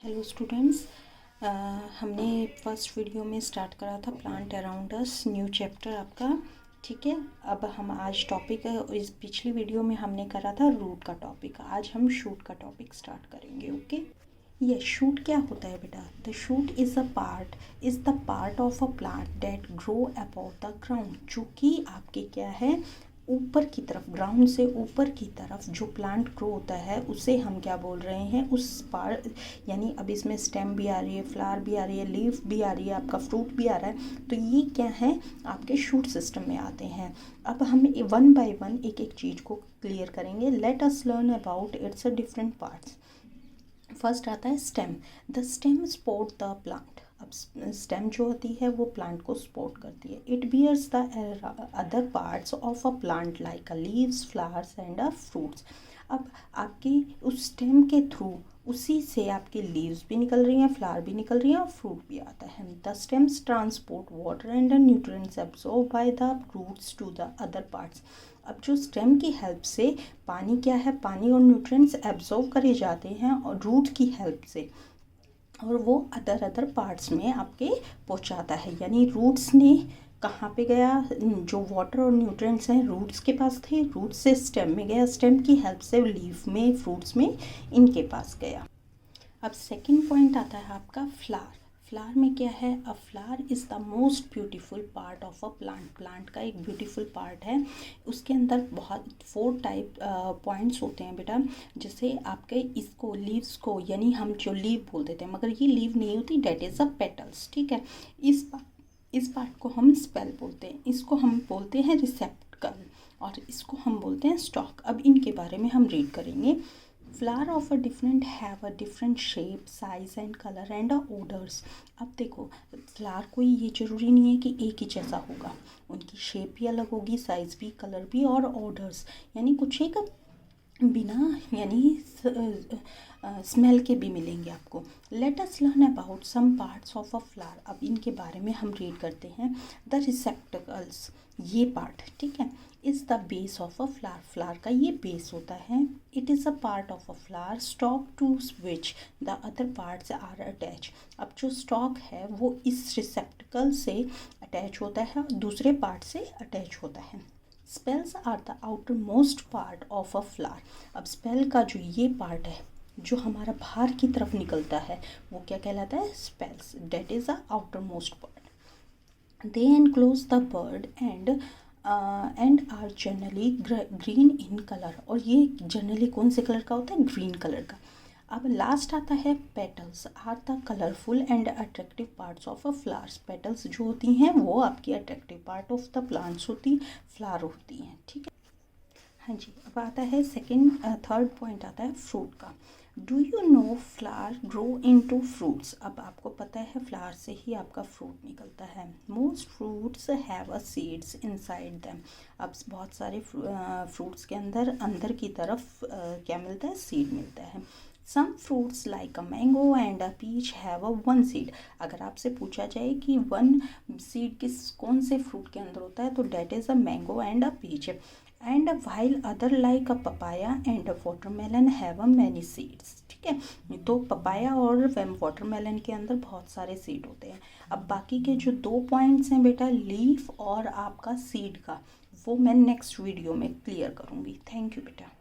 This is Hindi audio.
हेलो स्टूडेंट्स, हमने फर्स्ट वीडियो में स्टार्ट करा था plant around us, new chapter आपका। ठीक है, अब हम आज टॉपिक, इस पिछली वीडियो में हमने करा था रूट का टॉपिक, आज हम शूट का टॉपिक स्टार्ट करेंगे। ओके, ये शूट क्या होता है बेटा? The shoot is the part of a plant that grow about the ground, जो कि आपके क्या है, ऊपर की तरफ, ग्राउंड से ऊपर की तरफ जो प्लांट ग्रो होता है उसे हम क्या बोल रहे हैं, उस पार्ट, यानी अब इसमें स्टेम भी आ रही है, फ्लावर भी आ रही है, लीफ भी आ रही है, आपका फ्रूट भी आ रहा है, तो ये क्या है, आपके शूट सिस्टम में आते हैं। अब हम वन बाय वन एक एक चीज़ को क्लियर करेंगे। Let us learn about its different parts. First आता है stem. The stem support the plant. अब स्टेम जो होती है वो प्लांट को सपोर्ट करती है। It bears the other parts of a plant like a leaves, flowers and a fruits. अब आपकी उस स्टेम के थ्रू उसी से आपकी लीव्स भी निकल रही हैं, फ्लावर भी निकल रही हैं और फ्रूट भी आता है। The stems transport water and nutrients absorb by the roots to the other parts. अब जो स्टेम की हेल्प से पानी क्या है, पानी और न्यूट्रिएंट्स एब्जॉर्ब करे जाते हैं और रूट की हेल्प से, और वो अदर पार्ट्स में आपके पहुंचाता है। यानी रूट्स ने कहाँ पे गया, जो वाटर और न्यूट्रिएंट्स हैं रूट्स के पास थे, रूट्स से स्टेम में गया, स्टेम की हेल्प से लीफ में, फ्रूट्स में, इनके पास गया। अब सेकंड पॉइंट आता है आपका फ्लावर। फ्लावर में क्या है, अ flower is the most beautiful part of a plant. Plant का एक ब्यूटीफुल पार्ट है, उसके अंदर बहुत 4 टाइप पॉइंट्स होते हैं बेटा। जैसे आपके इसको, लीव्स को, यानी हम जो लीव बोल देते हैं, मगर ये लीव नहीं होती, डेट इज़ अ पेटल्स। ठीक है, इस पार्ट को हम स्पेल बोलते हैं, इसको हम बोलते हैं रिसेप्टकल, और इसको हम बोलते हैं स्टॉक। अब इनके बारे में हम रीड करेंगे। Flower of a different have a different shape, size and colour and odours. अब देखो, फ्लावर कोई ये ज़रूरी नहीं है कि एक ही जैसा होगा, उनकी शेप भी अलग होगी, साइज़ भी, कलर भी, और ऑर्डर्स, यानी कुछ एक बिना, यानी स्मेल के भी मिलेंगे आपको। Let us learn about some parts of a flower. अब इनके बारे में हम रीड करते हैं। द रिसेप्टकल्स, ये पार्ट, ठीक है, is the base of a flower. Flower का ये बेस होता है। It is a part of a flower stalk to which the other parts are attach. अब जो स्टॉक है वो इस रिसेप्टकल से अटैच होता है, दूसरे पार्ट से अटैच होता है। Sepals are the outer most part of a flower. अब स्पेल का जो ये पार्ट है, जो हमारा बाहर की तरफ निकलता है, वो क्या कहलाता है, sepals. That is the outer most part. They enclose the bud and are generally green in colour. और ये जनरली कौन से कलर का होता है, ग्रीन कलर का। अब लास्ट आता है petals are the colourful and attractive parts of a flowers. Petals जो होती हैं वो आपकी attractive part of the plants होती, फ्लावर होती हैं। ठीक है, हाँ जी। अब आता है थर्ड पॉइंट आता है फ्रूट का। Do you know flower grow into fruits. अब आपको पता है फ्लावर से ही आपका फ्रूट निकलता है। Most fruits have a seeds inside them. अब बहुत सारे फ्रूट्स के अंदर की तरफ क्या मिलता है, सीड मिलता है। Some fruits like a mango and a peach have a one seed. अगर आपसे पूछा जाए कि वन सीड कौन से फ्रूट के अंदर होता है, तो that is a mango and a peach. And while other like a papaya and watermelon have a many seeds. ठीक है, तो पपाया और वाटरमेलन के अंदर बहुत सारे सीड होते हैं। अब बाकी के जो 2 पॉइंट्स हैं बेटा, लीफ और आपका सीड का, वो मैं नेक्स्ट वीडियो में क्लियर करूँगी। थैंक यू बेटा।